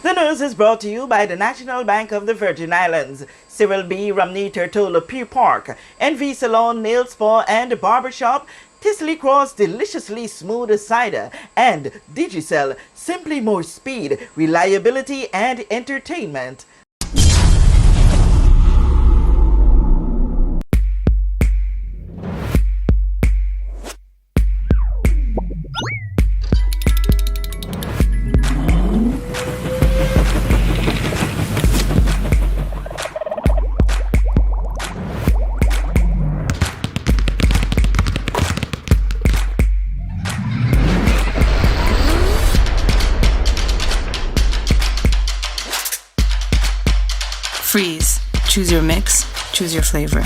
The news is brought to you by the National Bank of the Virgin Islands, Cyril B. Ramney Tertola Pier Park, NV Salon, Nail Spa and Barbershop, Tisley Cross Deliciously Smooth Cider, and Digicel, simply more speed, reliability and entertainment. Freeze. Choose your mix, choose your flavor.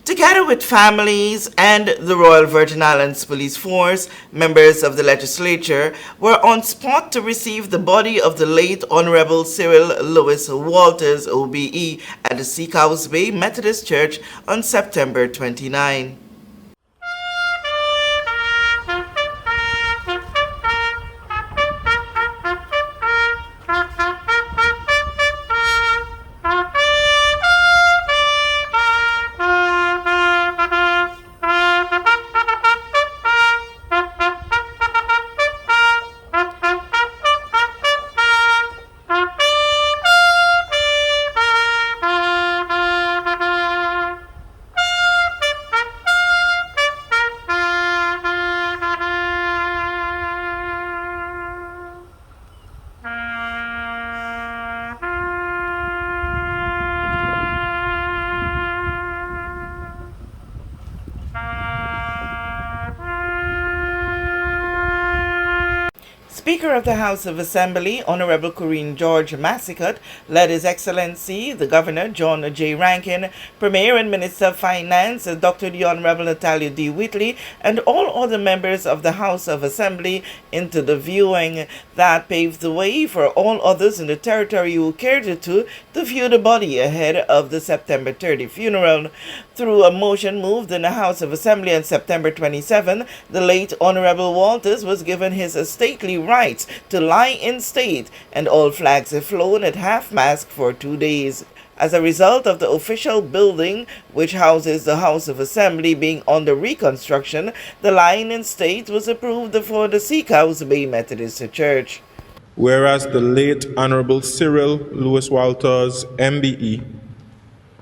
Together with families and the Royal Virgin Islands Police Force, members of the legislature were on spot to receive the body of the late Honorable Cyril Lewis Walters, OBE, at the Seacoast Bay Methodist Church on September 29. Speaker of the House of Assembly, Honorable Corinne George Massicott, led His Excellency, the Governor, John J. Rankin, Premier and Minister of Finance, Dr. the Honorable Natalia D. Whitley, and all other members of the House of Assembly into the viewing that paved the way for all others in the territory who cared to view the body ahead of the September 30 funeral. Through a motion moved in the House of Assembly on September 27, the late Honorable Walters was given his stately rights to lie in state, and all flags have flown at half-mast for 2 days. As a result of the official building, which houses the House of Assembly, being under reconstruction, the lying in state was approved for the Seacoast Bay Methodist Church. Whereas the late Honorable Cyril Lewis Walters, MBE,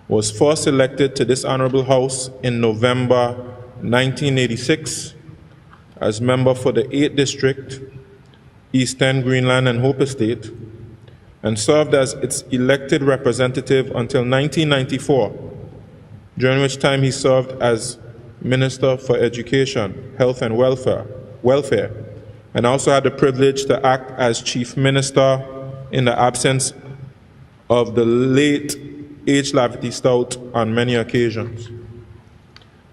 was first elected to this Honorable House in November 1986 as member for the 8th District, Eastern Greenland and Hope Estate, and served as its elected representative until 1994, during which time he served as Minister for Education, Health and Welfare, and also had the privilege to act as Chief Minister in the absence of the late H. Lavity Stout on many occasions.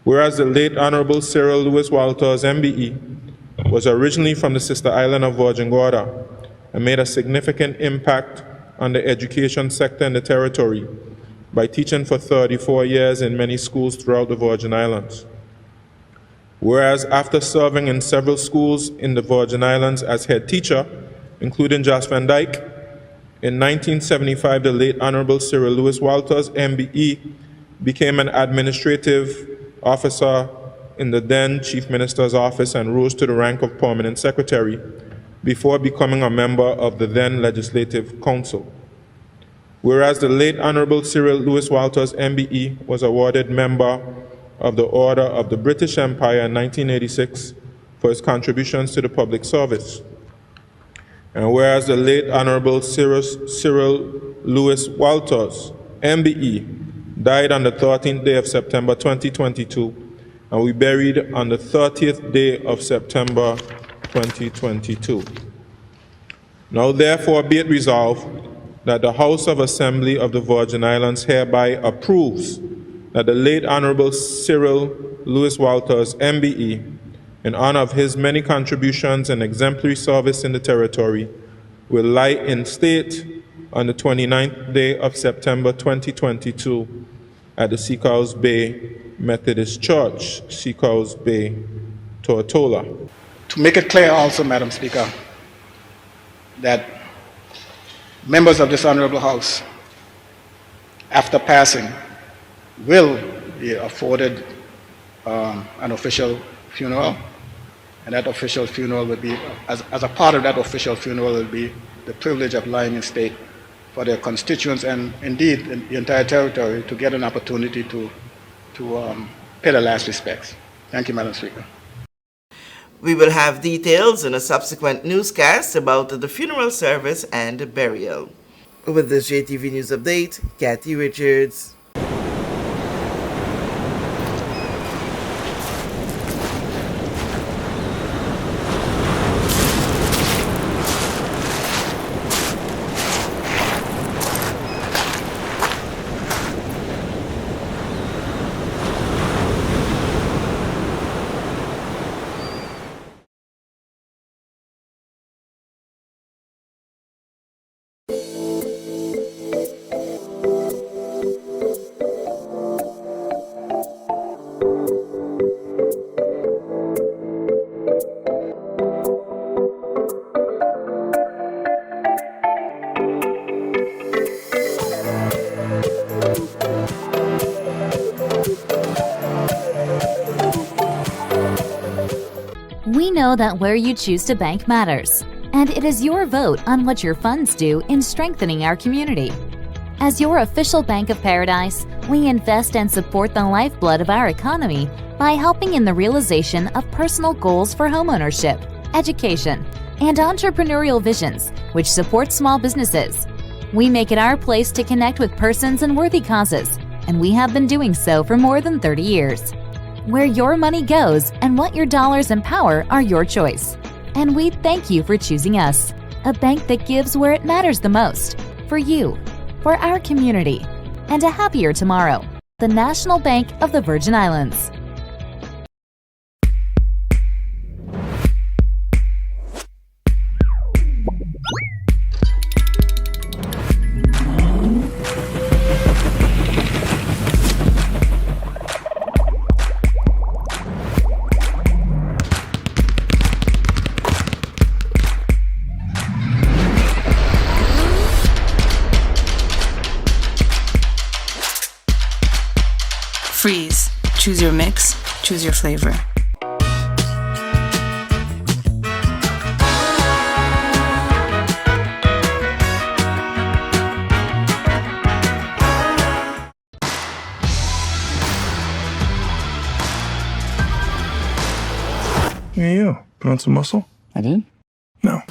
Whereas the late Honorable Cyril Lewis Walters, MBE, was originally from the sister island of Virgin Gorda and made a significant impact on the education sector in the territory by teaching for 34 years in many schools throughout the Virgin Islands. Whereas after serving in several schools in the Virgin Islands as head teacher, including Jas Van Dyke, in 1975 the late Honorable Cyril Lewis Walters, MBE, became an administrative officer in the then Chief Minister's office and rose to the rank of Permanent Secretary before becoming a member of the then Legislative Council. Whereas the late Honorable Cyril Lewis Walters, MBE, was awarded member of the Order of the British Empire in 1986 for his contributions to the public service. And whereas the late Honorable Cyril Lewis Walters, MBE, died on the 13th day of September 2022, and we buried on the 30th day of September 2022. Now therefore be it resolved that the House of Assembly of the Virgin Islands hereby approves that the late Honorable Cyril Lewis Walters, MBE, in honor of his many contributions and exemplary service in the territory, will lie in state on the 29th day of September 2022 at the Seacoast Bay Methodist Church, Seacoast Bay, Tortola. To make it clear also, Madam Speaker, that Members of this Honorable House, after passing, will be afforded an official funeral, and that official funeral will be, as a part of that official funeral, will be the privilege of lying in state for their constituents and indeed the entire territory to get an opportunity to pay their last respects. Thank you, Madam Speaker. We will have details in a subsequent newscast about the funeral service and burial. With this JTV News Update, Kathy Richards. We know that where you choose to bank matters, and it is your vote on what your funds do in strengthening our community. As your official Bank of Paradise, we invest and support the lifeblood of our economy by helping in the realization of personal goals for homeownership, education, and entrepreneurial visions, which support small businesses. We make it our place to connect with persons and worthy causes, and we have been doing so for more than 30 years. Where your money goes and what your dollars empower are your choice. And we thank you for choosing us, a bank that gives where it matters the most, for you, for our community, and a happier tomorrow. The National Bank of the Virgin Islands. Freeze. Choose your mix, choose your flavor. Hey, you. Put on some muscle? I did? No.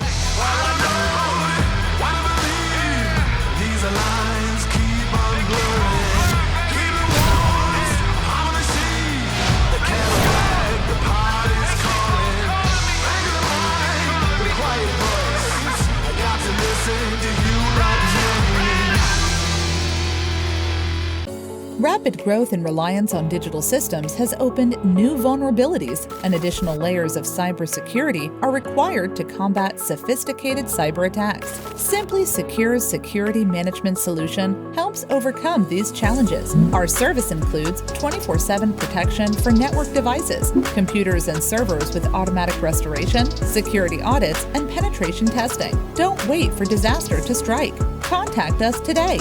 Rapid growth and reliance on digital systems has opened new vulnerabilities, and additional layers of cybersecurity are required to combat sophisticated cyber attacks. Simply Secure's security management solution helps overcome these challenges. Our service includes 24/7 protection for network devices, computers and servers with automatic restoration, security audits, and penetration testing. Don't wait for disaster to strike. Contact us today.